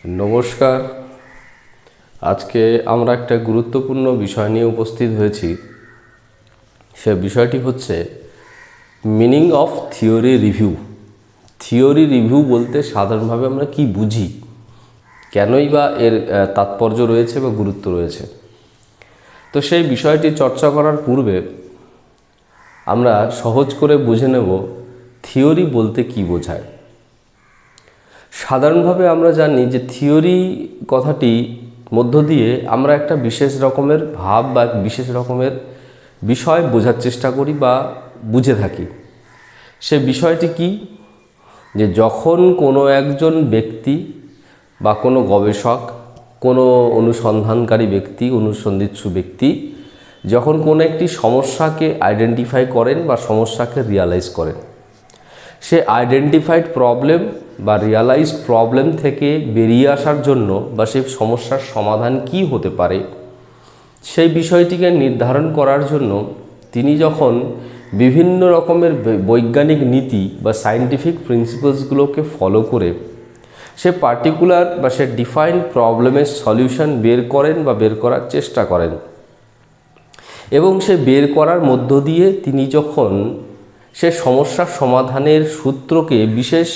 নমস্কার। আজকে আমরা একটা গুরুত্বপূর্ণ বিষয় নিয়ে উপস্থিত হয়েছি। সে বিষয়টি হচ্ছে meaning of theory review. Theory review বলতে সাধারণভাবে আমরা কি বুঝি, কেনই বা এর তাৎপর্য রয়েছে বা গুরুত্ব রয়েছে। তো সেই বিষয়টি চর্চা করার পূর্বে আমরা সহজ করে বুঝে নেব থিওরি বলতে কি বোঝায়। সাধারণভাবে আমরা জানি যে থিওরি কথাটি মধ্য দিয়ে আমরা একটা বিশেষ রকমের ভাব বা বিশেষ রকমের বিষয় বোঝার চেষ্টা করি বা বুঝে থাকি। সে বিষয়টি কি, যে যখন কোনো একজন ব্যক্তি বা কোনো গবেষক, কোনো অনুসন্ধানকারী ব্যক্তি, অনুসন্ধিৎসু ব্যক্তি যখন কোনো একটি সমস্যাকে আইডেন্টিফাই করেন বা সমস্যাকে রিয়ালাইজ করেন, সে আইডেন্টিফাইড প্রবলেম বা রিয়ালাইজড প্রবলেম থেকে বেরিয়ে আসার জন্য বা সেই সমস্যার সমাধান কি হতে পারে সেই বিষয়টিকে নির্ধারণ করার জন্য তিনি যখন বিভিন্ন রকমের বৈজ্ঞানিক নীতি বা সায়েন্টিফিক প্রিন্সিপালসগুলোকে ফলো করে সে পার্টিকুলার বা সে ডিফাইন্ড প্রবলেমের সলিউশন বের করেন বা বের করার চেষ্টা করেন, এবং সে বের করার মধ্য দিয়ে তিনি যখন সে সমস্যার সমাধানের সূত্রকে বিশেষ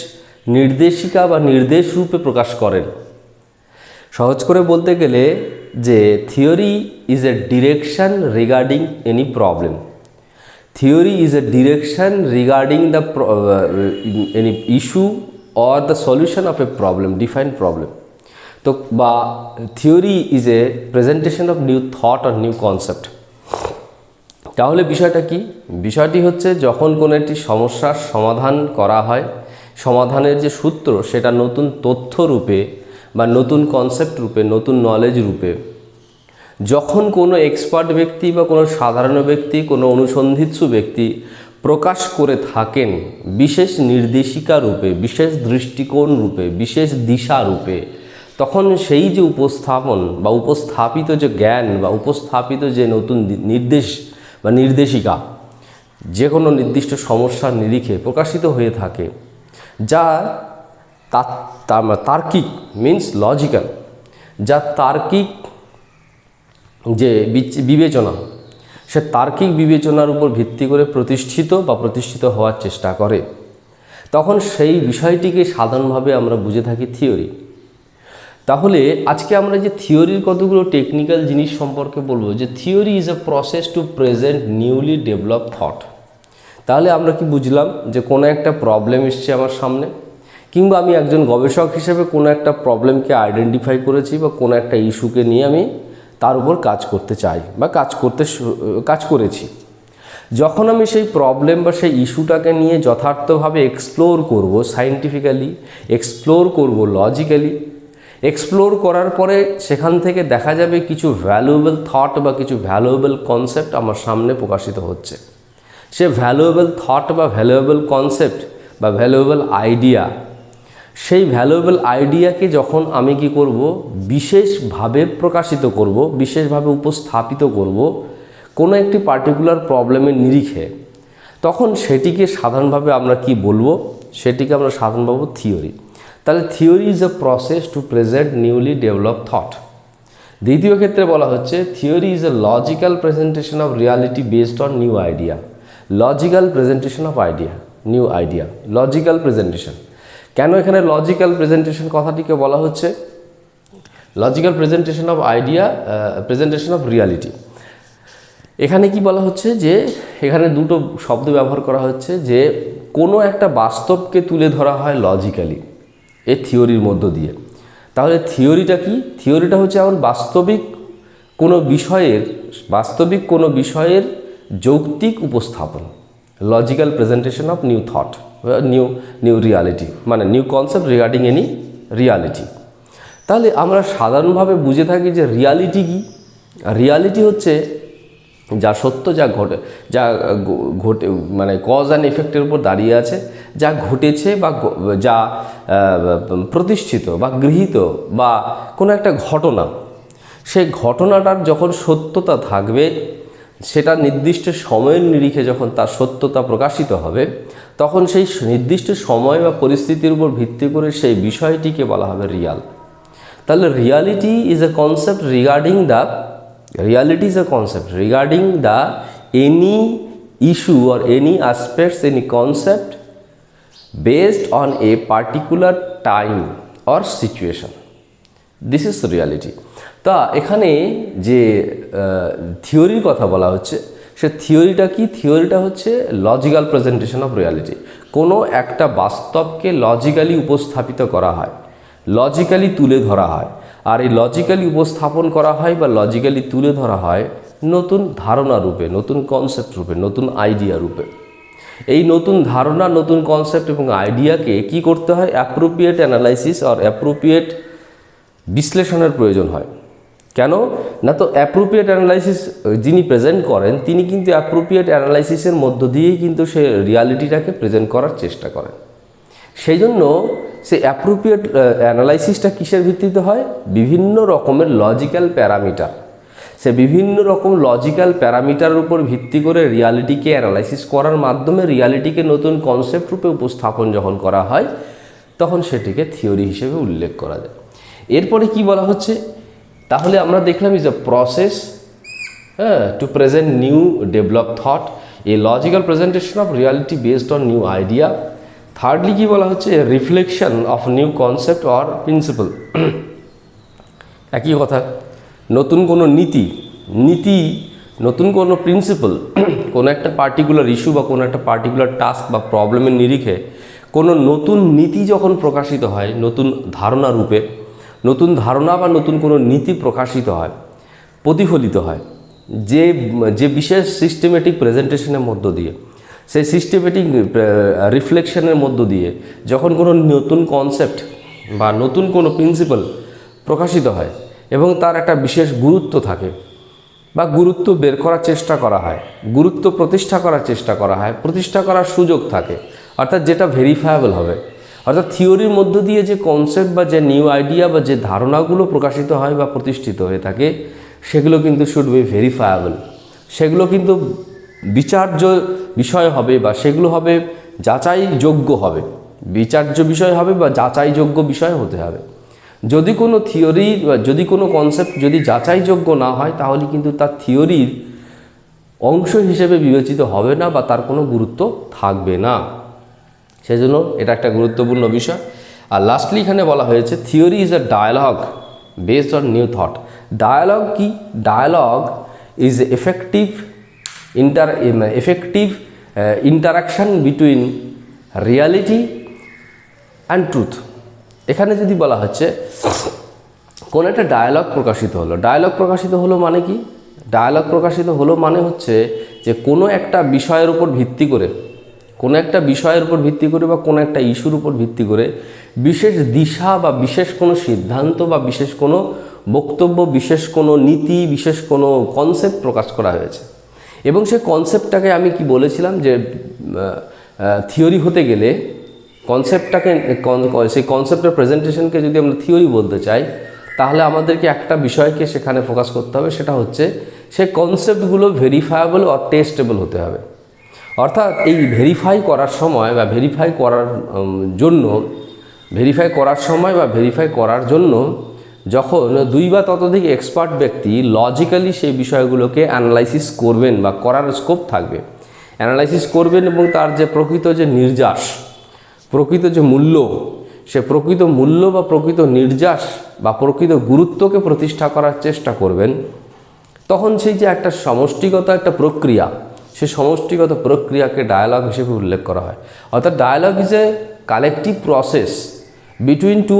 নির্দেশিকা বা নির্দেশ রূপে প্রকাশ করেন। সহজ করে বলতে গেলে যে theory is a direction regarding any problem. Theory is a direction regarding the any issue or the solution of A problem, defined problem. তো বা theory is a presentation of new thought or new concept. তাহলে বিষয়টা কি? বিষয়টি হচ্ছে যখন কোনো একটি সমস্যার সমাধান করা হয়, সমাধানের যে সূত্র সেটা নতুন তথ্য রূপে বা নতুন কনসেপ্ট রূপে, নতুন নলেজ রূপে যখন কোনো এক্সপার্ট ব্যক্তি বা কোনো সাধারণ ব্যক্তি, কোনো অনুসন্ধিৎসু ব্যক্তি প্রকাশ করে থাকেন বিশেষ নির্দেশিকা রূপে, বিশেষ দৃষ্টিকোণ রূপে, বিশেষ দিশা রূপে, তখন সেই যে উপস্থাপন বা উপস্থাপিত যে জ্ঞান বা উপস্থাপিত যে নতুন নির্দেশ বা নির্দেশিকা যে কোনো নির্দিষ্ট সমস্যার নিরিখে প্রকাশিত হয়ে থাকে, যা তার্কিক মিন্স লজিক্যাল, যা তার্কিক যে বিবেচনা, সে তার্কিক বিবেচনার উপর ভিত্তি করে প্রতিষ্ঠিত হওয়ার চেষ্টা করে, তখন সেই বিষয়টিকে সাধারণভাবে আমরা বুঝে থাকি থিওরি। তাহলে আজকে আমরা যে থিওরির কতগুলো টেকনিক্যাল জিনিস সম্পর্কে বলবো, যে theory is a process two present newly develop thought. তাহলে আমরা কি বুঝলাম? যে কোনো একটা প্রবলেম এসছে আমার সামনে, কিংবা আমি একজন গবেষক হিসেবে কোনো একটা প্রবলেমকে আইডেন্টিফাই করেছি বা কোনো একটা ইস্যুকে নিয়ে আমি তার উপর কাজ করতে চাই বা কাজ করেছি। যখন আমি সেই প্রবলেম বা সেই ইস্যুটাকে নিয়ে যথার্থভাবে এক্সপ্লোর করব, সায়েন্টিফিক্যালি এক্সপ্লোর করব, লজিক্যালি এক্সপ্লোর করার পরে সেখান থেকে দেখা যাবে কিছু ভ্যালুয়েবল থট বা কিছু ভ্যালুয়েবল কনসেপ্ট আমার সামনে প্রকাশিত হচ্ছে। সে ভ্যালুয়েবল থট বা ভ্যালুয়েবল কনসেপ্ট বা ভ্যালুয়েবল আইডিয়া, সেই ভ্যালুয়েবল আইডিয়াকে যখন আমি কি করব, বিশেষভাবে প্রকাশিত করব, বিশেষভাবে উপস্থাপিত করব কোনো একটি পার্টিকুলার প্রবলেমের নিরিখে, তখন সেটিকে সাধারণভাবে আমরা কি বলবো? সেটিকে আমরা সাধারণভাবে থিওরি। তাহলে theory is a process two present newly develop thought. দ্বিতীয় ক্ষেত্রে বলা হচ্ছে theory is a logical presentation of reality based on new idea. Logical presentation of idea, new idea, logical presentation. কেন এখানে লজিক্যাল প্রেজেন্টেশন কথাটিকে বলা হচ্ছে? Logical presentation of idea, presentation of reality. এখানে কি বলা হচ্ছে? যে এখানে দুটো শব্দ ব্যবহার করা হচ্ছে, যে কোনো একটা বাস্তবকে তুলে ধরা হয় লজিক্যালি এই থিওরির মধ্য দিয়ে। তাহলে থিওরিটা কি? থিওরিটা হচ্ছে এমন বাস্তবিক কোনো বিষয়ের যৌক্তিক উপস্থাপন, logical presentation of new thought, new reality, মানে new concept regarding any reality. তাহলে আমরা সাধারণভাবে বুঝে থাকি যে রিয়ালিটি কি? রিয়ালিটি হচ্ছে যা সত্য, যা ঘটে মানে কজ অ্যান্ড এফেক্টের উপর দাঁড়িয়ে আছে, যা ঘটেছে বা যা প্রতিষ্ঠিত বা গৃহীত বা কোনো একটা ঘটনা, সেই ঘটনাটার যখন সত্যতা থাকবে, সেটা নির্দিষ্ট সময়ের নিরিখে যখন তার সত্যতা প্রকাশিত হবে, তখন সেই নির্দিষ্ট সময় বা পরিস্থিতির উপর ভিত্তি করে সেই বিষয়টিকে বলা হবে রিয়াল। তাহলে reality is a concept regarding the any issue or any aspects any concept based on a particular time or situation, this is reality. তা এখানে যে থিওরির কথা বলা হচ্ছে, সে থিওরিটা কি? থিওরিটা হচ্ছে লজিক্যাল প্রেজেন্টেশন অফ রিয়ালিটি। কোনো একটা বাস্তবকে লজিক্যালি উপস্থাপিত করা হয়, লজিক্যালি তুলে ধরা হয়। আর এই লজিক্যালি উপস্থাপন করা হয় বা লজিক্যালি তুলে ধরা হয় নতুন ধারণা রূপে, নতুন কনসেপ্ট রূপে, নতুন আইডিয়া রূপে। এই নতুন ধারণা, নতুন কনসেপ্ট এবং আইডিয়াকে কি করতে হয়? অ্যাপ্রোপ্রিয়েট অ্যানালাইসিস আর অ্যাপ্রোপ্রিয়েট বিশ্লেষণের প্রয়োজন হয়। কেন না? তো অ্যাপ্রোপ্রিয়েট অ্যানালাইসিস যিনি প্রেজেন্ট করেন তিনি কিন্তু অ্যাপ্রোপ্রিয়েট অ্যানালাইসিসের মধ্য দিয়েই কিন্তু সে রিয়ালিটিটাকে প্রেজেন্ট করার চেষ্টা করেন। সেই জন্য সে অ্যাপ্রোপ্রিয়েট অ্যানালাইসিসটা কিসের ভিত্তিতে হয়? বিভিন্ন রকমের লজিক্যাল প্যারামিটার। সে বিভিন্ন রকম লজিক্যাল প্যারামিটারের উপর ভিত্তি করে রিয়ালিটিকে অ্যানালাইসিস করার মাধ্যমে রিয়ালিটিকে নতুন কনসেপ্ট রূপে উপস্থাপন যখন করা হয় তখন সেটিকে থিওরি হিসেবে উল্লেখ করা যায়। এরপরে কি বলা হচ্ছে? তাহলে আমরা দেখলাম is a process to present new develop thought, A logical presentation of reality based on new idea. Thirdly কি বলা হচ্ছে? Reflection of new concept or principal. একই কথা, নতুন কোনো নীতি, নতুন কোনো প্রিন্সিপাল, কোনো একটা পার্টিকুলার ইস্যু বা কোনো একটা পার্টিকুলার টাস্ক বা প্রবলেমের নিরিখে কোনো নতুন নীতি যখন প্রকাশিত হয়, নতুন ধারণা রূপে, নতুন ধারণা বা নতুন কোনো নীতি প্রকাশিত হয়, প্রতিফলিত হয় যে বিশেষ সিস্টেমেটিক প্রেজেন্টেশনের মধ্য দিয়ে, সেই সিস্টেমেটিক রিফ্লেকশনের মধ্য দিয়ে যখন কোনো নতুন কনসেপ্ট বা নতুন কোনো প্রিন্সিপাল প্রকাশিত হয় এবং তার একটা বিশেষ গুরুত্ব থাকে বা গুরুত্ব বের করার চেষ্টা করা হয়, গুরুত্ব প্রতিষ্ঠা করার চেষ্টা করা হয়, প্রতিষ্ঠা করার সুযোগ থাকে, অর্থাৎ যেটা ভেরিফায়েবল হবে। অর্থাৎ থিওরির মধ্য দিয়ে যে কনসেপ্ট বা যে নিউ আইডিয়া বা যে ধারণাগুলো প্রকাশিত হয় বা প্রতিষ্ঠিত হয়ে থাকে সেগুলো কিন্তু শুড বি ভেরিফায়েবল, সেগুলো কিন্তু বিচার্য বিষয় হবে বা সেগুলো হবে যাচাইযোগ্য হবে, বিচার্য বিষয় হবে বা যাচাইযোগ্য বিষয় হতে হবে। যদি কোনো থিওরি বা যদি কোনো কনসেপ্ট যদি যাচাইযোগ্য না হয় তাহলে কিন্তু তার থিওরির অংশ হিসেবে বিবেচিত হবে না বা তার কোনো গুরুত্ব থাকবে না। সেজন্য এটা একটা গুরুত্বপূর্ণ বিষয়। আর লাস্টলি এখানে বলা হয়েছে theory is a dialogue based on new thought. Dialogue কি? Dialogue is effective interaction between reality and truth. এখানে যদি বলা হচ্ছে কোন একটা ডায়ালগ প্রকাশিত হলো, ডায়ালগ প্রকাশিত হলো মানে কি? ডায়ালগ প্রকাশিত হলো মানে হচ্ছে যে কোনো একটা বিষয়ের উপর ভিত্তি করে, কোনো একটা বিষয়ের উপর ভিত্তি করে বা কোনো একটা ইস্যুর উপর ভিত্তি করে বিশেষ দিশা বা বিশেষ কোনো সিদ্ধান্ত বা বিশেষ কোনো বক্তব্য, বিশেষ কোনো নীতি, বিশেষ কোনো কনসেপ্ট প্রকাশ করা হয়েছে। এবং সেই কনসেপ্টটাকে আমি কি বলেছিলাম যে থিওরি হতে গেলে কনসেপ্টটাকে, সেই কনসেপ্টের প্রেজেন্টেশনকে যদি আমরা থিওরি বলতে চাই তাহলে আমাদেরকে একটা বিষয়কে সেখানে ফোকাস করতে হবে, সেটা হচ্ছে সেই কনসেপ্টগুলো ভেরিফায়েবল আর টেস্টেবল হতে হবে। অর্থাৎ এই ভেরিফাই করার সময় বা ভেরিফাই করার জন্য যখন দুই বা ততোধিক এক্সপার্ট ব্যক্তি লজিক্যালি সেই বিষয়গুলোকে অ্যানালাইসিস করবেন বা করার স্কোপ থাকবে, অ্যানালাইসিস করবেন এবং তার যে প্রকৃত যে নির্যাস, প্রকৃত যে মূল্য, সে প্রকৃত মূল্য বা প্রকৃত নির্যাস বা প্রকৃত গুরুত্বকে প্রতিষ্ঠা করার চেষ্টা করবেন, তখন সেই যে একটা সমষ্টিগত একটা প্রক্রিয়া, সে সমষ্টিগত প্রক্রিয়াকে ডায়ালগ হিসেবে উল্লেখ করা হয়। অর্থাৎ dialogue is a collective process between two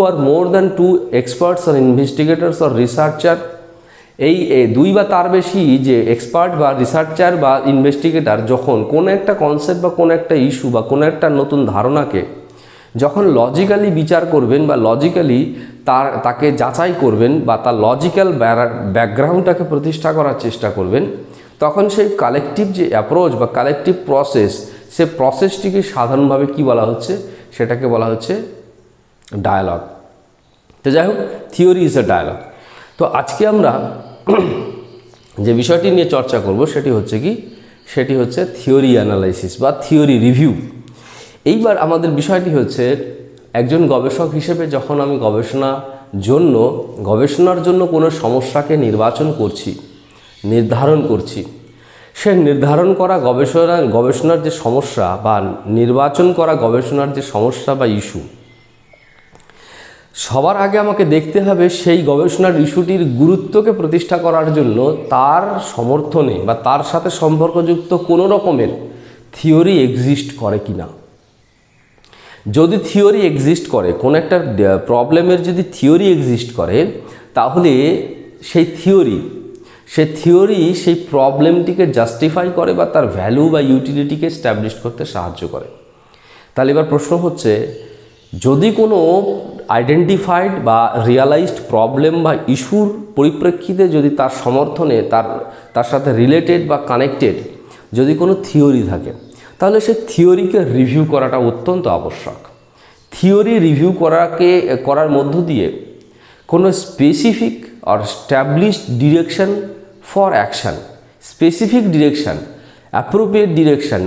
or more than two experts or investigators or researcher। এই দুই বা তার বেশি যে এক্সপার্ট বা রিসার্চার বা ইনভেস্টিগেটর যখন কোনো একটা কনসেপ্ট বা কোনো একটা ইস্যু বা কোনো একটা নতুন ধারণাকে যখন লজিক্যালি বিচার করবেন বা লজিক্যালি তাকে যাচাই করবেন বা তার লজিক্যাল ব্যাকগ্রাউন্ডটাকে প্রতিষ্ঠা করার চেষ্টা করবেন, তখন সেই কালেকটিভ যে অ্যাপ্রোচ বা কালেকটিভ প্রসেস, সে প্রসেসটিকে সাধারণভাবে কি বলা হচ্ছে? সেটাকে বলা হচ্ছে ডায়ালগ। তো যাই হোক, থিওরি ইজ এ ডায়ালগ। তো আজকে আমরা যে বিষয়টি নিয়ে চর্চা করব সেটি হচ্ছে কি? সেটি হচ্ছে থিওরি অ্যানালাইসিস বা থিওরি রিভিউ। এইবার আমাদের বিষয়টি হচ্ছে একজন গবেষক হিসেবে যখন আমি গবেষণার জন্য কোনো সমস্যাকে নির্ধারণ করছি, সে নির্ধারণ করা গবেষণার যে সমস্যা বা নির্বাচন করা গবেষণার যে সমস্যা বা ইস্যু, সবার আগে আমাকে দেখতে হবে সেই গবেষণার ইস্যুটির গুরুত্বকে প্রতিষ্ঠা করার জন্য তার সমর্থনে বা তার সাথে সম্পর্কযুক্ত কোনো রকমের থিওরি এক্সিস্ট করে কি না। যদি থিওরি এক্সিস্ট করে, কোনো একটা প্রবলেমের যদি থিওরি এক্সিস্ট করে, তাহলে সেই থিওরি সেই প্রবলেমটিকে জাস্টিফাই করে বা তার ভ্যালু বা ইউটিলিটিকে এস্টাবলিশ করতে সাহায্য করে। তাহলে এবার প্রশ্ন হচ্ছে, যদি কোনো আইডেন্টিফাইড বা রিয়ালাইজড প্রবলেম বা ইস্যুর পরিপ্রেক্ষিতে যদি তার সমর্থনে তার সাথে রিলেটেড বা কানেক্টেড যদি কোনো থিওরি থাকে, তাহলে সেই থিওরিকে রিভিউ করাটা অত্যন্ত আবশ্যক। থিওরি রিভিউ করার মধ্য দিয়ে কোনো স্পেসিফিক আর established direction for action, specific direction, appropriate direction,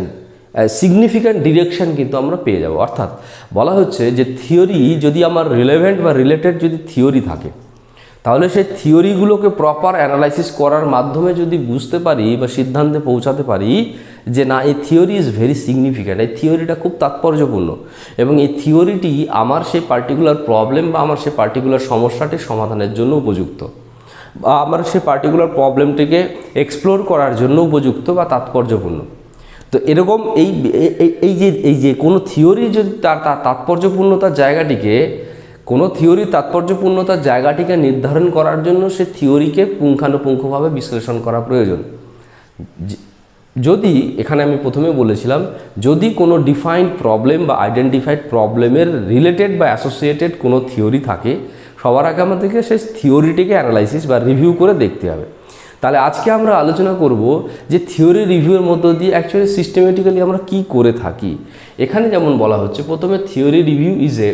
significant direction কিন্তু আমরা পেয়ে যাব। অর্থাৎ বলা হচ্ছে যে থিওরি যদি আমার রিলেভেন্ট বা রিলেটেড যদি থিওরি থাকে, তাহলে সেই থিওরিগুলোকে প্রপার অ্যানালাইসিস করার মাধ্যমে যদি বুঝতে পারি বা সিদ্ধান্তে পৌঁছাতে পারি যে না, এই থিওরি ইজ ভেরি সিগনিফিক্যান্ট, এই থিওরিটা খুব তাৎপর্যপূর্ণ এবং এই থিওরিটি আমার সেই পার্টিকুলার প্রবলেম বা আমার সেই পার্টিকুলার সমস্যাটির সমাধানের জন্য উপযুক্ত, বা আমার সেই পার্টিকুলার প্রবলেমটিকে এক্সপ্লোর করার জন্য উপযুক্ত বা তাৎপর্যপূর্ণ। তো এরকম এই যে কোনো থিওরি যদি তার তাৎপর্যপূর্ণতার জায়গাটিকে নির্ধারণ করার জন্য সে থিওরিকে পুঙ্খানুপুঙ্খভাবে বিশ্লেষণ করা প্রয়োজন। যদি এখানে আমি প্রথমে বলেছিলাম, যদি কোনো ডিফাইন্ড প্রবলেম বা আইডেন্টিফাইড প্রবলেমের রিলেটেড বা অ্যাসোসিয়েটেড কোনো থিওরি থাকে, সবার আগে আমাদেরকে সেই থিওরিটিকে অ্যানালাইসিস বা রিভিউ করে দেখতে হবে। তাহলে আজকে আমরা আলোচনা করব যে থিওরি রিভিউয়ের মধ্য দিয়ে অ্যাকচুয়ালি সিস্টেমেটিক্যালি আমরা কি করে থাকি। এখানে যেমন বলা হচ্ছে, প্রথমে theory review is a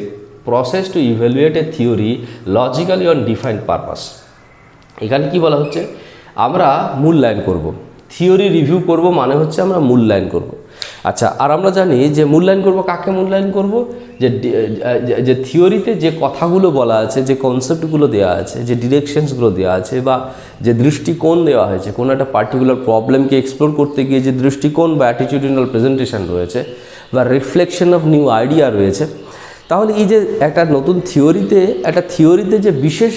process two evaluate A theory logically on defined purpose. এখানে কি বলা হচ্ছে, আমরা মূল্যায়ন করব। থিওরি রিভিউ করব মানে হচ্ছে আমরা মূল্যায়ন করব। আচ্ছা, আর আমরা জানি যে মূল্যায়ন করব, কাকে মূল্যায়ন করব? যে থিওরিতে যে কথাগুলো বলা আছে, যে কনসেপ্টগুলো দেওয়া আছে, যে ডিরেকশনসগুলো দেওয়া আছে, বা যে দৃষ্টিকোণ দেওয়া হয়েছে, কোনো একটা পার্টিকুলার প্রবলেমকে এক্সপ্লোর করতে গিয়ে যে দৃষ্টিকোণ বা অ্যাটিটিউডিনাল প্রেজেন্টেশন রয়েছে বা রিফ্লেকশন অফ নিউ আইডিয়া রয়েছে, তাহলে এই যে একটা নতুন থিওরিতে যে বিশেষ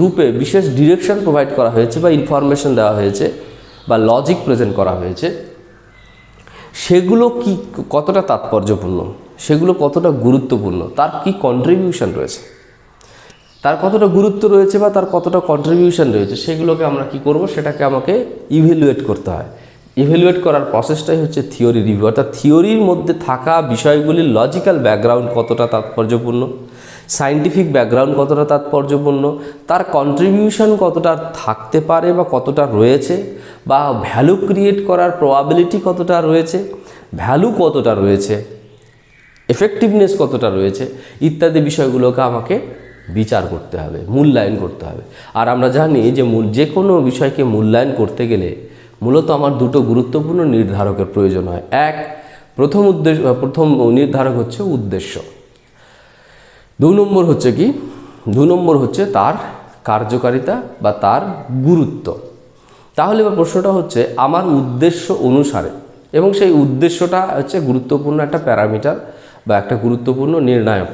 রূপে বিশেষ ডিরেকশন প্রোভাইড করা হয়েছে বা ইনফরমেশন দেওয়া হয়েছে বা লজিক প্রেজেন্ট করা হয়েছে, সেগুলো কি কতটা তাৎপর্যপূর্ণ, সেগুলো কতটা গুরুত্বপূর্ণ, তার কি কন্ট্রিবিউশন রয়েছে, তার কতটা গুরুত্ব রয়েছে বা তার কতটা কন্ট্রিবিউশন রয়েছে, সেগুলোকে আমরা কি করব, সেটাকে আমাকে ইভ্যালুয়েট করতে হয়। ইভ্যালুয়েট করার প্রসেসটাই হচ্ছে থিওরি রিভিউ। অর্থাৎ থিওরির মধ্যে থাকা বিষয়গুলির লজিক্যাল ব্যাকগ্রাউন্ড কতটা তাৎপর্যপূর্ণ, সায়েন্টিফিক ব্যাকগ্রাউন্ড কতটা তাৎপর্যপূর্ণ, তার কন্ট্রিবিউশন কতটা থাকতে পারে বা কতটা রয়েছে, বা ভ্যালু ক্রিয়েট করার প্রবাবিলিটি কতটা রয়েছে, ভ্যালু কতটা রয়েছে, এফেক্টিভনেস কতটা রয়েছে, ইত্যাদি বিষয়গুলোকে আমাকে বিচার করতে হবে, মূল্যায়ন করতে হবে। আর আমরা জানি যে কোনো বিষয়কে মূল্যায়ন করতে গেলে মূলত আমার দুটো গুরুত্বপূর্ণ নির্ধারকের প্রয়োজন হয়। প্রথম নির্ধারক হচ্ছে উদ্দেশ্য, 2 নম্বর হচ্ছে তার কার্যকারিতা বা তার গুরুত্ব। তাহলে এবার প্রশ্নটা হচ্ছে, আমার উদ্দেশ্য অনুসারে, এবং সেই উদ্দেশ্যটা হচ্ছে গুরুত্বপূর্ণ একটা প্যারামিটার বা একটা গুরুত্বপূর্ণ নির্ণায়ক।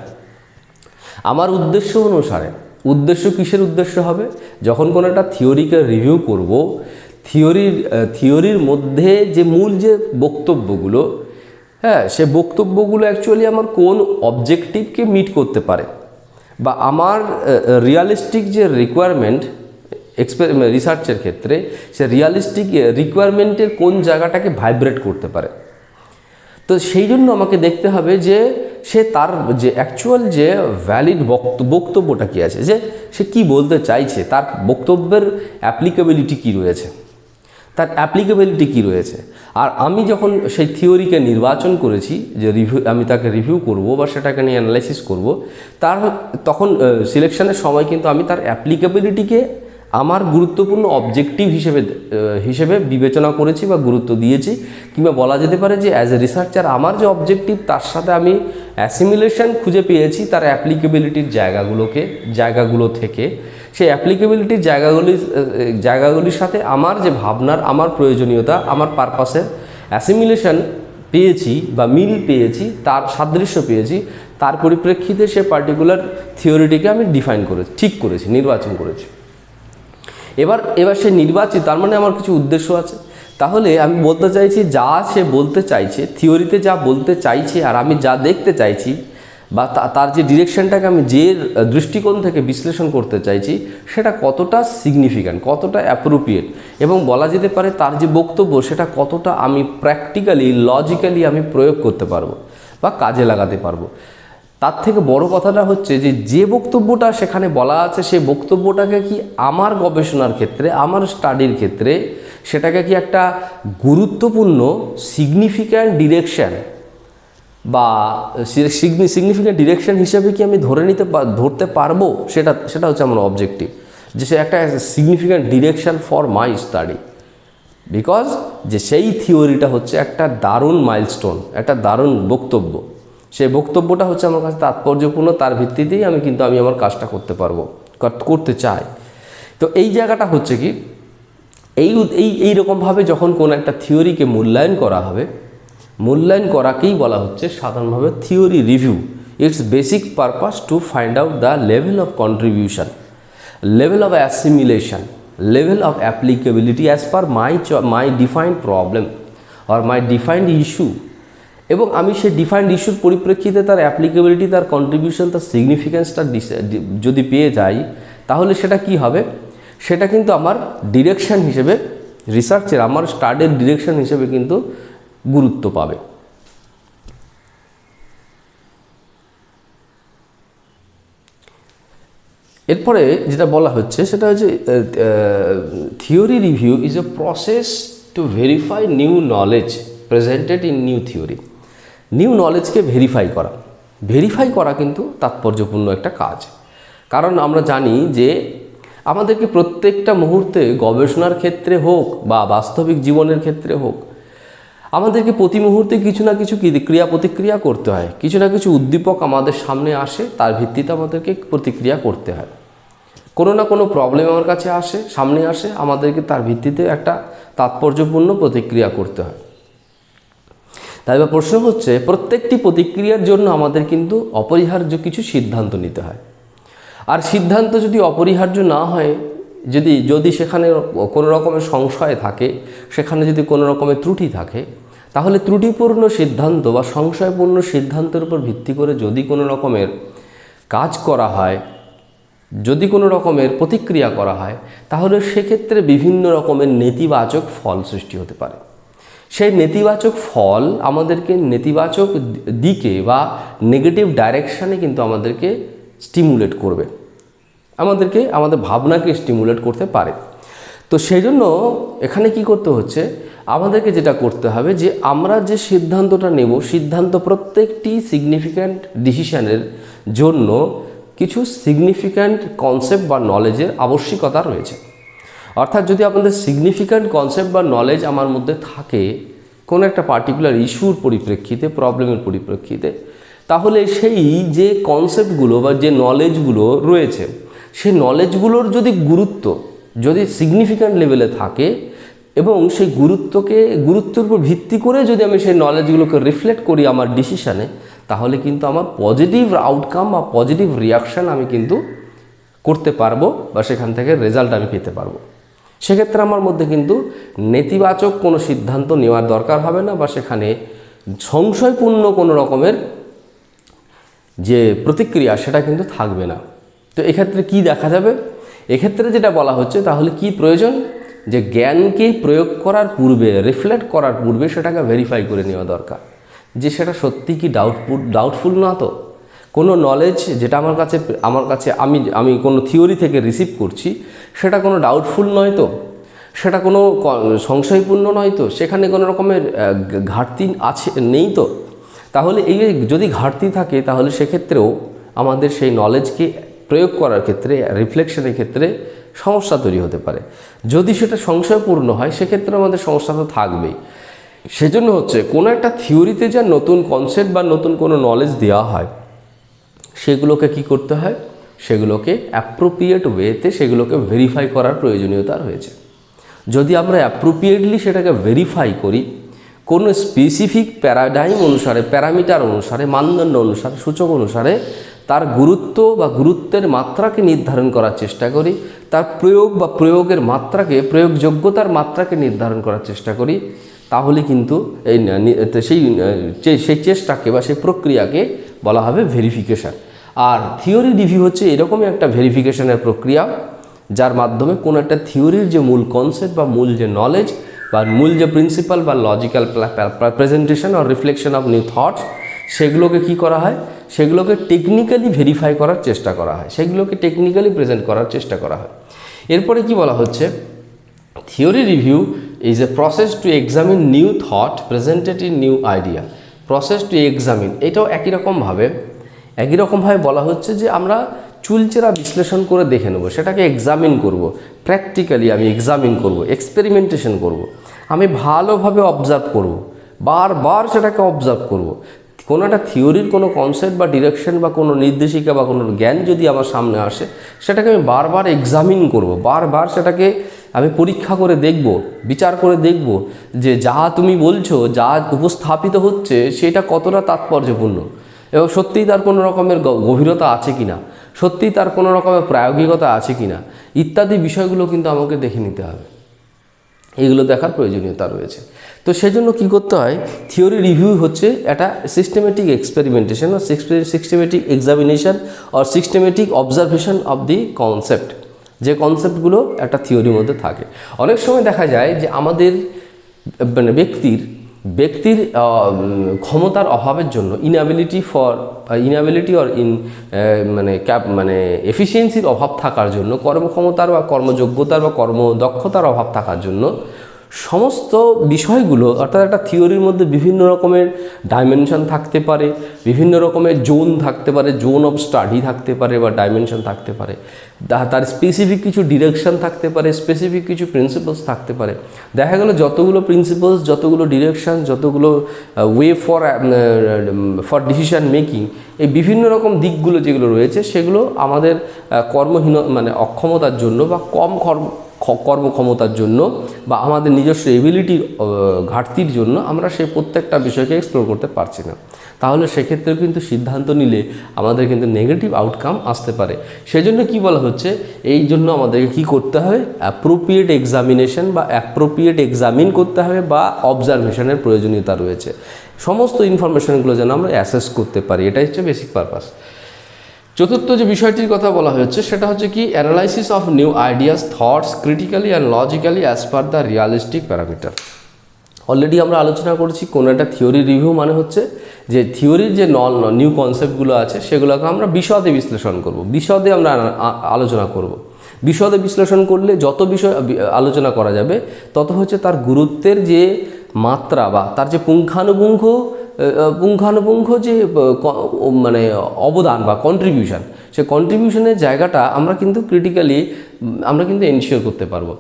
আমার উদ্দেশ্য অনুসারে, উদ্দেশ্য কিসের উদ্দেশ্য হবে? যখন কোনো একটা থিওরিকে রিভিউ করব, থিওরির মধ্যে যে মূল যে বক্তব্যগুলো, সে বক্তব্যগুলো অ্যাকচুয়ালি আমার কোন অবজেক্টিভকে মিট করতে পারে, বা আমার রিয়ালিস্টিক যে রিকোয়ারমেন্ট রিসার্চের ক্ষেত্রে, সে রিয়ালিস্টিক রিকোয়ারমেন্টের কোন জায়গাটাকে ভাইব্রেট করতে পারে। তো সেই জন্য আমাকে দেখতে হবে যে তার যে অ্যাকচুয়াল যে ভ্যালিড বক্তব্যটা কী আছে, যে সে কি বলতে চাইছে, তার বক্তব্যের অ্যাপ্লিকেবিলিটি কী রয়েছে, আর আমি যখন সেই থিওরিকে নির্বাচন করেছি যে আমি তাকে রিভিউ করব বা সেটাকে নিয়ে অ্যানালাইসিস করব, তখন সিলেকশনের সময় কিন্তু আমি তার অ্যাপ্লিকেবিলিটিকে আমার গুরুত্বপূর্ণ অবজেক্টিভ হিসেবে বিবেচনা করেছি বা গুরুত্ব দিয়েছি, কিংবা বলা যেতে পারে যে অ্যাজ এ রিসার্চার আমার যে অবজেক্টিভ তার সাথে আমি অ্যাসিমিলেশন খুঁজে পেয়েছি তার অ্যাপ্লিকেবিলিটির জায়গাগুলো থেকে। সেই অ্যাপ্লিকেবিলিটির জায়গাগুলির সাথে আমার যে ভাবনার, আমার প্রয়োজনীয়তা, আমার পারপাসের অ্যাসিমিলেশন পেয়েছি বা মিল পেয়েছি, তার সাদৃশ্য পেয়েছি, তার পরিপ্রেক্ষিতে সে পার্টিকুলার থিওরিটিকে আমি ঠিক করেছি, নির্বাচন করেছি। এবার সে নির্বাচিত, তার মানে আমার কিছু উদ্দেশ্য আছে। তাহলে আমি বলতে চাইছি যা সে বলতে চাইছে, থিওরিতে যা বলতে চাইছে আর আমি যা দেখতে চাইছি, বা তার যে ডিরেকশনটাকে আমি যে দৃষ্টিকোণ থেকে বিশ্লেষণ করতে চাইছি, সেটা কতটা সিগনিফিক্যান্ট, কতটা অ্যাপ্রোপ্রিয়েট, এবং বলা যেতে পারে তার যে বক্তব্য সেটা কতটা আমি প্র্যাকটিক্যালি, লজিক্যালি আমি প্রয়োগ করতে পারবো বা কাজে লাগাতে পারবো। তার থেকে বড় কথাটা হচ্ছে যে বক্তব্যটা সেখানে বলা আছে, সেই বক্তব্যটাকে কি আমার গবেষণার ক্ষেত্রে, আমার স্টাডির ক্ষেত্রে সেটাকে কি একটা গুরুত্বপূর্ণ সিগনিফিক্যান্ট ডিরেকশন বা সিগনিফিক্যান্ট ডিরেকশন হিসেবে কি আমি ধরতে পারবো, সেটা হচ্ছে আমার অবজেক্টিভ, যে সে একটা significant direction for my study. Because যে সেই থিওরিটা হচ্ছে একটা দারুণ মাইলস্টোন, একটা দারুণ বক্তব্য, সেই বক্তব্যটা হচ্ছে আমার কাছে তাৎপর্যপূর্ণ, তার ভিত্তিতেই আমি আমার কাজটা করতে চাই। তো এই জায়গাটা হচ্ছে কি, এইরকমভাবে যখন কোনো একটা থিওরিকে মূল্যায়ন করা হবে, মূল্যায়ন করাকেই বলা হচ্ছে সাধারণভাবে theory review. It's basic purpose to find out the level of contribution, level of assimilation, level of applicability as per my defined problem or my defined issue. এবং আমি সেই ডিফাইন্ড ইস্যুর পরিপ্রেক্ষিতে তার অ্যাপ্লিকেবিলিটি, তার কন্ট্রিবিউশন, তার সিগনিফিক্যান্সটা যদি পেয়ে যাই, তাহলে সেটা কি হবে, সেটা কিন্তু আমার ডিরেকশন হিসেবে, রিসার্চের আমার স্টাডির ডিরেকশন হিসেবে কিন্তু গুরুত্ব পাবে। এরপরে যেটা বলা হচ্ছে সেটা হচ্ছে theory review is a process to verify new knowledge presented in new theory. New নলেজকে ভেরিফাই করা কিন্তু তাৎপর্যপূর্ণ একটা কাজ। কারণ আমরা জানি যে আমাদেরকে প্রত্যেকটা মুহূর্তে গবেষণার ক্ষেত্রে হোক বা বাস্তবিক জীবনের ক্ষেত্রে হোক, আমাদেরকে প্রতি মুহূর্তে কিছু না কিছু ক্রিয়া প্রতিক্রিয়া করতে হয়, কিছু না কিছু উদ্দীপক আমাদের সামনে আসে, তার ভিত্তিতে আমাদেরকে প্রতিক্রিয়া করতে হয়। কোনো না কোনো প্রবলেম আমার কাছে সামনে আসে, আমাদেরকে তার ভিত্তিতে একটা তাৎপর্যপূর্ণ প্রতিক্রিয়া করতে হয়। তাই বা প্রশ্ন হচ্ছে, প্রত্যেকটি প্রতিক্রিয়ার জন্য আমাদের কিন্তু অপরিহার্য কিছু সিদ্ধান্ত নিতে হয়। আর সিদ্ধান্ত যদি অপরিহার্য না হয়, যদি সেখানে কোনো রকমের সংশয় থাকে, সেখানে যদি কোনো রকমের ত্রুটি থাকে, তাহলে ত্রুটিপূর্ণ সিদ্ধান্ত বা সংশয়পূর্ণ সিদ্ধান্তের উপর ভিত্তি করে যদি কোনো রকমের কাজ করা হয়, যদি কোনো রকমের প্রতিক্রিয়া করা হয়, তাহলে সেক্ষেত্রে বিভিন্ন রকমের নেতিবাচক ফল সৃষ্টি হতে পারে। সেই নেতিবাচক ফল আমাদেরকে নেতিবাচক দিকে বা নেগেটিভ ডাইরেকশানে কিন্তু আমাদেরকে স্টিমুলেট করবে, আমাদের ভাবনাকে স্টিমুলেট করতে পারে। তো সেই জন্য এখানে কি করতে হচ্ছে, আমাদেরকে যেটা করতে হবে যে আমরা যে সিদ্ধান্তটা নেব, সিদ্ধান্ত প্রত্যেকটি সিগনিফিক্যান্ট ডিসিশনের জন্য কিছু সিগনিফিক্যান্ট কনসেপ্ট বা নলেজের আবশ্যিকতা রয়েছে। অর্থাৎ যদি আপনাদের সিগনিফিক্যান্ট কনসেপ্ট বা নলেজ আমার মধ্যে থাকে কোনো একটা পার্টিকুলার ইস্যুর পরিপ্রেক্ষিতে, প্রবলেমের পরিপ্রেক্ষিতে, তাহলে সেই যে কনসেপ্টগুলো বা যে নলেজগুলো রয়েছে, সেই নলেজগুলোর যদি সিগনিফিক্যান্ট লেভেলে থাকে এবং সেই গুরুত্বের উপর ভিত্তি করে যদি আমি সেই নলেজগুলোকে রিফ্লেক্ট করি আমার ডিসিশানে, তাহলে কিন্তু আমার পজিটিভ আউটকাম বা পজিটিভ রিয়াকশান আমি কিন্তু করতে পারবো বা সেখান থেকে রেজাল্ট আমি পেতে পারবো। সেক্ষেত্রে আমার মধ্যে কিন্তু নেতিবাচক কোনো সিদ্ধান্ত নেওয়ার দরকার হবে না বা সেখানে সংশয়পূর্ণ কোনো রকমের যে প্রতিক্রিয়া সেটা কিন্তু থাকবে না। তো এক্ষেত্রে কি দেখা যাবে, এক্ষেত্রে যেটা বলা হচ্ছে, তাহলে কি প্রয়োজন, যে জ্ঞানকে প্রয়োগ করার পূর্বে, রিফ্লেক্ট করার পূর্বে সেটাকে ভেরিফাই করে নেওয়া দরকার যে সেটা সত্যি কি ডাউটফুল না। তো কোনো নলেজ যেটা আমার কাছে আমি কোনো থিওরি থেকে রিসিভ করছি, সেটা কোনো ডাউটফুল নয় তো, সেটা কোনো সংশয়পূর্ণ নয় তো, সেখানে কোনো রকমের ঘাটতি নেই তো। তাহলে এই যদি ঘাটতি থাকে, তাহলে সেক্ষেত্রেও আমাদের সেই নলেজকে প্রয়োগ করার ক্ষেত্রে, রিফ্লেকশনের ক্ষেত্রে সমস্যা তৈরি হতে পারে। যদি সেটা সংশয়পূর্ণ হয় সেক্ষেত্রে আমাদের সমস্যা তো থাকবেই। সেজন্য হচ্ছে কোনো একটা থিওরিতে যা নতুন কনসেপ্ট বা নতুন কোনো নলেজ দেওয়া হয় সেগুলোকে কি করতে হয়, সেগুলোকে অ্যাপ্রোপ্রিয়েট ওয়েতে সেগুলোকে ভেরিফাই করার প্রয়োজনীয়তা রয়েছে। যদি আমরা অ্যাপ্রোপ্রিয়েটলি সেটাকে ভেরিফাই করি, কোনো স্পেসিফিক প্যারাডাইম অনুসারে, প্যারামিটার অনুসারে, মানদণ্ড অনুসারে, সূচক অনুসারে তার গুরুত্ব বা গুরুত্বের মাত্রাকে নির্ধারণ করার চেষ্টা করি, তার প্রয়োগ বা প্রয়োগের মাত্রাকে, প্রয়োগযোগ্যতার মাত্রাকে নির্ধারণ করার চেষ্টা করি, তাহলে কিন্তু সেই চেষ্টাকে বা সেই প্রক্রিয়াকে বলা হবে ভেরিফিকেশান। আর থিওরি রিভিউ হচ্ছে এরকমই একটা ভেরিফিকেশনের প্রক্রিয়া, যার মাধ্যমে কোনো একটা থিওরির যে মূল কনসেপ্ট বা মূল যে নলেজ বা মূল যে প্রিন্সিপাল বা লজিক্যাল প্রেজেন্টেশন আর রিফ্লেকশন অফ নিউ থটস, সেগুলোকে কি করা হয়, সেগুলোকে টেকনিক্যালি ভেরিফাই করার চেষ্টা করা হয়, সেগুলোকে টেকনিক্যালি প্রেজেন্ট করার চেষ্টা করা হয়। এরপরে কি বলা হচ্ছে, theory review is a process two examine new thought presented in new idea. Process to examine, এটাও একই রকমভাবে বলা হচ্ছে যে আমরা চুলচেরা বিশ্লেষণ করে দেখে নেব, সেটাকে এক্সামিন করব, প্র্যাকটিক্যালি আমি এক্সামিন করব, এক্সপেরিমেন্টেশন করব, আমি ভালোভাবে অবজার্ভ করব, বারবার সেটাকে অবজার্ভ করব। কোনো একটা থিওরির কোনো কনসেপ্ট বা ডিরেকশন বা কোনো নির্দেশিকা বা কোনো জ্ঞান যদি আমার সামনে আসে, সেটাকে আমি বারবার এক্সামিন করব, বারবার সেটাকে আমি পরীক্ষা করে দেখব, বিচার করে দেখব যে যা তুমি বলছো, যা উপস্থাপিত হচ্ছে সেটা কতটা তাৎপর্যপূর্ণ এবং সত্যিই তার কোনো রকমের গভীরতা আছে কি না, সত্যিই তার কোনো রকমের প্রায়োগিকতা আছে কি না, ইত্যাদি বিষয়গুলো কিন্তু আমাকে দেখে নিতে হবে। এগুলো দেখার প্রয়োজনীয়তা রয়েছে। তো সেজন্য কী করতে হয়, থিওরি রিভিউ হচ্ছে একটা সিস্টেমেটিক এক্সপেরিমেন্টেশন বা সিস্টেমেটিক এক্সামিনেশন আর systematic observation of the concept, যে কনসেপ্টগুলো একটা থিওরির মধ্যে থাকে। অনেক সময় দেখা যায় যে আমাদের মানে ব্যক্তির ক্ষমতার অভাবের জন্য, ইনঅ্যাবিলিটি অর মানে এফিসিয়েন্সির অভাব থাকার জন্য, কর্মক্ষমতার বা কর্মযোগ্যতার বা কর্মদক্ষতার অভাব থাকার জন্য সমস্ত বিষয়গুলো, অর্থাৎ একটা থিওরির মধ্যে বিভিন্ন রকমের ডাইমেনশন থাকতে পারে, বিভিন্ন রকমের জোন থাকতে পারে, জোন অফ স্টাডি থাকতে পারে বা ডাইমেনশন থাকতে পারে, তার স্পেসিফিক কিছু ডিরেকশন থাকতে পারে, স্পেসিফিক কিছু প্রিন্সিপালস থাকতে পারে। দেখা গেল যতগুলো প্রিন্সিপালস, যতগুলো ডিরেকশন, যতগুলো ওয়ে ফর ডিসিশন মেকিং, এই বিভিন্ন রকম দিকগুলো যেগুলো রয়েছে সেগুলো আমাদের অক্ষমতার জন্য বা কম কর্মক্ষমতার জন্য বা আমাদের নিজস্ব এবিলিটির ঘাটতির জন্য আমরা সেই প্রত্যেকটা বিষয়কে এক্সপ্লোর করতে পারছি না। তাহলে সেক্ষেত্রে কিন্তু সিদ্ধান্ত নিলে আমাদের কিন্তু নেগেটিভ আউটকাম আসতে পারে। সেজন্য কি বলা হচ্ছে, এই জন্য আমাদেরকে কি করতে হবে, অ্যাপ্রোপ্রিয়েট এক্সামিনেশন বা অ্যাপ্রোপ্রিয়েট এক্সামিন করতে হবে বা অবজারভেশনের প্রয়োজনীয়তা রয়েছে। সমস্ত ইনফরমেশনগুলো যেন আমরা অ্যাসেস করতে পারি, এটাই হচ্ছে বেসিক পারপাস। চতুর্থ যে বিষয়টির কথা বলা হয়েছে সেটা হচ্ছে কি, analysis of new ideas, thoughts critically and logically as per the realistic parameter. Already আমরা আলোচনা করেছি, কোনো একটা থিওরি রিভিউ মানে হচ্ছে যে থিওরির যে নিউ কনসেপ্টগুলো আছে সেগুলোকে আমরা বিশদে বিশ্লেষণ করব, বিশদে আমরা আলোচনা করব। বিশদে বিশ্লেষণ করলে যত বিষয় আলোচনা করা যাবে তত হচ্ছে তার গুরুত্বের যে মাত্রা বা তার যে পুঙ্খানুপুঙ্খ যে মানে অবদান বা কন্ট্রিবিউশন, সে কন্ট্রিবিউশনের জায়গাটা আমরা কিন্তু এনশিওর করতে পারবো।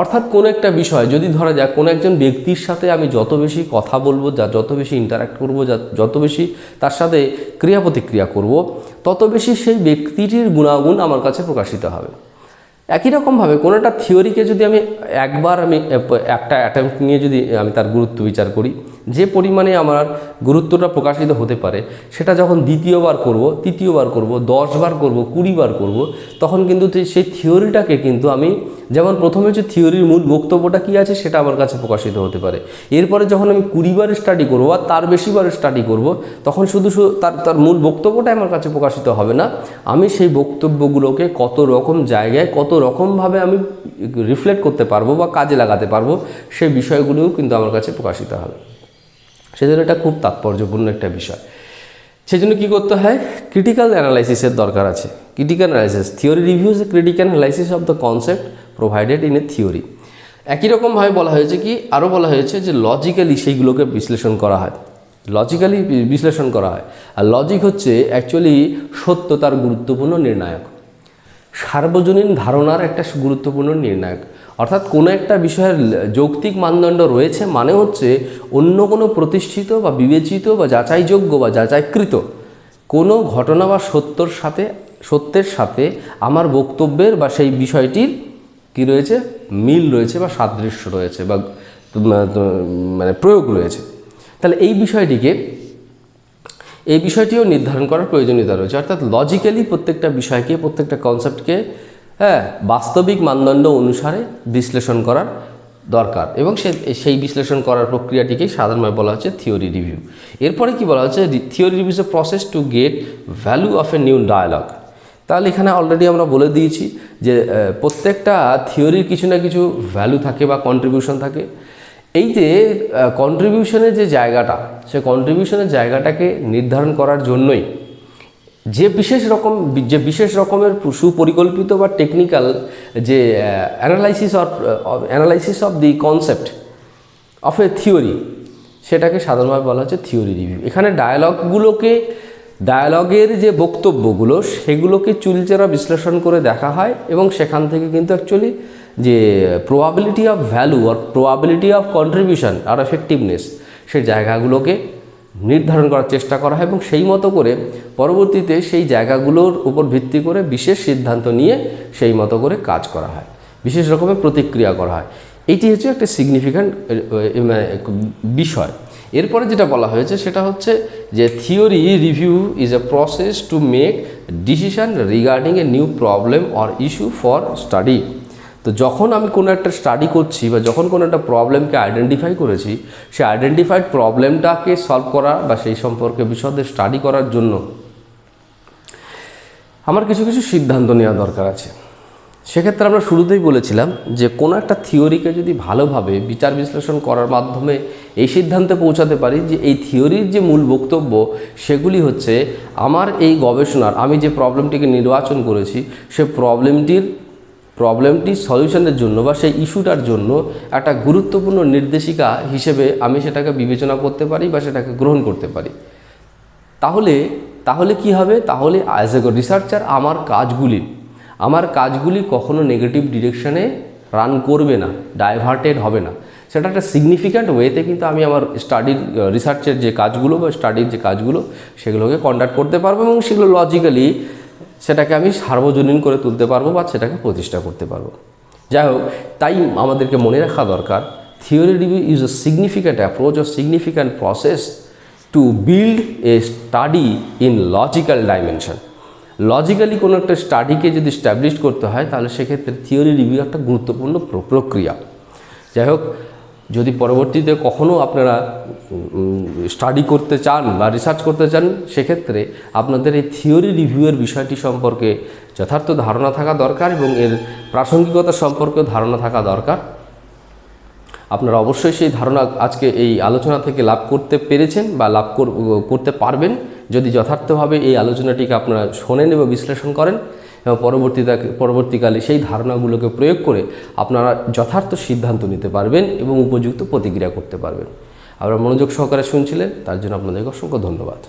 অর্থাৎ কোনো একটা বিষয় যদি ধরা যাক, কোনো একজন ব্যক্তির সাথে আমি যত বেশি কথা বলবো, যত বেশি ইন্টারাক্ট করবো, যত বেশি তার সাথে ক্রিয়া প্রতিক্রিয়া করব, তত বেশি সেই ব্যক্তিটির গুণাগুণ আমার কাছে প্রকাশিত হবে। একই রকমভাবে কোনো একটা থিওরিকে যদি আমি একটা অ্যাটেম্প্ট নিয়ে যদি আমি তার গুরুত্ব বিচার করি, যে পরিমাণে আমার গুরুত্বটা প্রকাশিত হতে পারে, সেটা যখন দ্বিতীয়বার করব, তৃতীয়বার করব, 10 বার করব, 20 বার করব, তখন কিন্তু সেই থিওরিটাকে কিন্তু আমি, যেমন প্রথমে হচ্ছে থিওরির মূল বক্তব্যটা কী আছে সেটা আমার কাছে প্রকাশিত হতে পারে। এরপরে যখন আমি 20 বার স্টাডি করবো আর তার বেশি বার স্টাডি করব, তখন শুধু তার মূল বক্তব্যটাই আমার কাছে প্রকাশিত হবে না, আমি সেই বক্তব্যগুলোকে কত রকম জায়গায়, কত রকমভাবে আমি রিফ্লেক্ট করতে পারবো বা কাজে লাগাতে পারবো, সেই বিষয়গুলোও কিন্তু আমার কাছে প্রকাশিত হবে। সেজন্য এটা খুব তাৎপর্যপূর্ণ একটা বিষয়। সেজন্য কী করতে হয়, ক্রিটিক্যাল অ্যানালাইসিসের দরকার আছে। Critical analysis, theory review is a critical analysis of the concept provided in a theory. একই রকমভাবে বলা হয়েছে কি, আরও বলা হয়েছে যে লজিক্যালি সেইগুলোকে বিশ্লেষণ করা হয়, আর লজিক হচ্ছে অ্যাকচুয়ালি সত্যতার গুরুত্বপূর্ণ নির্ণায়ক। সার্বজনীন ধারণার একটা গুরুত্বপূর্ণ নির্ণায়ক। অর্থাৎ কোনো একটা বিষয়ের যৌক্তিক মানদণ্ড রয়েছে মানে হচ্ছে অন্য কোনো প্রতিষ্ঠিত বা বিবেচিত বা যাচাইযোগ্য বা যাচাইকৃত কোনো ঘটনা বা সত্যের সাথে আমার বক্তব্যের বা সেই বিষয়টির কি রয়েছে, মিল রয়েছে বা সাদৃশ্য রয়েছে বা মানে প্রয়োগ রয়েছে। তাহলে এই বিষয়টিও নির্ধারণ করার প্রয়োজনীয়তা রয়েছে। অর্থাৎ লজিক্যালি প্রত্যেকটা বিষয়কে, প্রত্যেকটা কনসেপ্টকে বাস্তবিক মানদণ্ড অনুসারে বিশ্লেষণ করার দরকার এবং সেই বিশ্লেষণ করার প্রক্রিয়াটিকেই সাধারণভাবে বলা হচ্ছে থিওরি রিভিউ। এরপরে কি বলা হচ্ছে, theory review is a process to get value of a new dialogue. তাহলে এখানে অলরেডি আমরা বলে দিয়েছি যে প্রত্যেকটা থিওরির কিছু না কিছু ভ্যালু থাকে বা কন্ট্রিবিউশন থাকে। এই যে কন্ট্রিবিউশনের যে জায়গাটা, সে কন্ট্রিবিউশনের জায়গাটাকে নির্ধারণ করার জন্যই যে বিশেষ রকমের সুপরিকল্পিত বা টেকনিক্যাল যে analysis of the concept of A theory, সেটাকে সাধারণভাবে বলা হচ্ছে থিওরি রিভিউ। এখানে ডায়ালগের যে বক্তব্যগুলো সেগুলোকে চুলচেরা বিশ্লেষণ করে দেখা হয় এবং সেখান থেকে কিন্তু অ্যাকচুয়ালি যে প্রবাবিলিটি অফ ভ্যালু আর প্রবাবিলিটি অফ কন্ট্রিবিউশন আর এফেক্টিভনেস, সেই জায়গাগুলোকে নির্ধারণ করার চেষ্টা করা হয় এবং সেই মতো করে পরবর্তীতে সেই জায়গাগুলোর উপর ভিত্তি করে বিশেষ সিদ্ধান্ত নিয়ে সেই মতো করে কাজ করা হয়, বিশেষ রকমের প্রতিক্রিয়া করা হয়। এটি হচ্ছে একটা সিগনিফিক্যান্ট বিষয়। এরপরে যেটা বলা হয়েছে সেটা হচ্ছে যে theory review is a process to make decision regarding a new problem or issue for study. তো যখন আমি কোনো একটা স্টাডি করছি বা যখন কোনো একটা প্রবলেমকে আইডেন্টিফাই করেছি, সেই আইডেন্টিফাইড প্রবলেমটাকে সলভ করা বা সেই সম্পর্কে বিশদে স্টাডি করার জন্য আমার কিছু সিদ্ধান্ত নেওয়া দরকার আছে। সেক্ষেত্রে আমরা শুরুতেই বলেছিলাম যে কোনো একটা থিওরিকে যদি ভালোভাবে বিচার বিশ্লেষণ করার মাধ্যমে এই সিদ্ধান্তে পৌঁছাতে পারি যে এই থিওরির যে মূল বক্তব্য সেগুলি হচ্ছে আমার এই গবেষণার আমি যে প্রবলেমটিকে নির্বাচন করেছি সে প্রবলেমটি সলিউশনের জন্য বা সেই ইস্যুটার জন্য একটা গুরুত্বপূর্ণ নির্দেশিকা হিসেবে আমি সেটাকে বিবেচনা করতে পারি বা সেটাকে গ্রহণ করতে পারি। তাহলে কি হবে, তাহলে অ্যাজ এ রিসার্চার আমার কাজগুলি কখনো নেগেটিভ ডিরেকশনে রান করবে না, ডাইভার্টেড হবে না। সেটা একটা সিগনিফিক্যান্ট ওয়েতে কিন্তু আমি আমার রিসার্চের যে কাজগুলো বা স্টাডির যে কাজগুলো সেগুলোকে কন্ডাক্ট করতে পারবো এবং সেগুলো লজিক্যালি সেটাকে আমি সার্বজনীন করে তুলতে পারবো বা সেটাকে প্রতিষ্ঠা করতে পারবো। যাই হোক, তাই আমাদেরকে মনে রাখা দরকার theory review is a significant approach or significant process to build a study in logical dimension. Logically কোনো একটা স্টাডিকে যদি স্ট্যাবলিশ করতে হয় তাহলে সেক্ষেত্রে থিওরি রিভিউ একটা গুরুত্বপূর্ণ প্রক্রিয়া। যাই হোক, যদি পরবর্তীতে কখনও আপনারা স্টাডি করতে চান বা রিসার্চ করতে চান সেক্ষেত্রে আপনাদের এই থিওরি রিভিউয়ের বিষয়টি সম্পর্কে যথার্থ ধারণা থাকা দরকার এবং এর প্রাসঙ্গিকতা সম্পর্কেও ধারণা থাকা দরকার। আপনারা অবশ্যই সেই ধারণা আজকে এই আলোচনা থেকে লাভ করতে পেরেছেন বা লাভ করতে পারবেন যদি যথার্থভাবে এই আলোচনাটিকে আপনারা শোনেন এবং বিশ্লেষণ করেন এবং পরবর্তীকালে সেই ধারণাগুলোকে প্রয়োগ করে আপনারা যথার্থ সিদ্ধান্ত নিতে পারবেন এবং উপযুক্ত প্রতিক্রিয়া করতে পারবেন। আপনারা মনোযোগ সহকারে শুনছিলেন, তার জন্য আপনাদেরকে অসংখ্য ধন্যবাদ।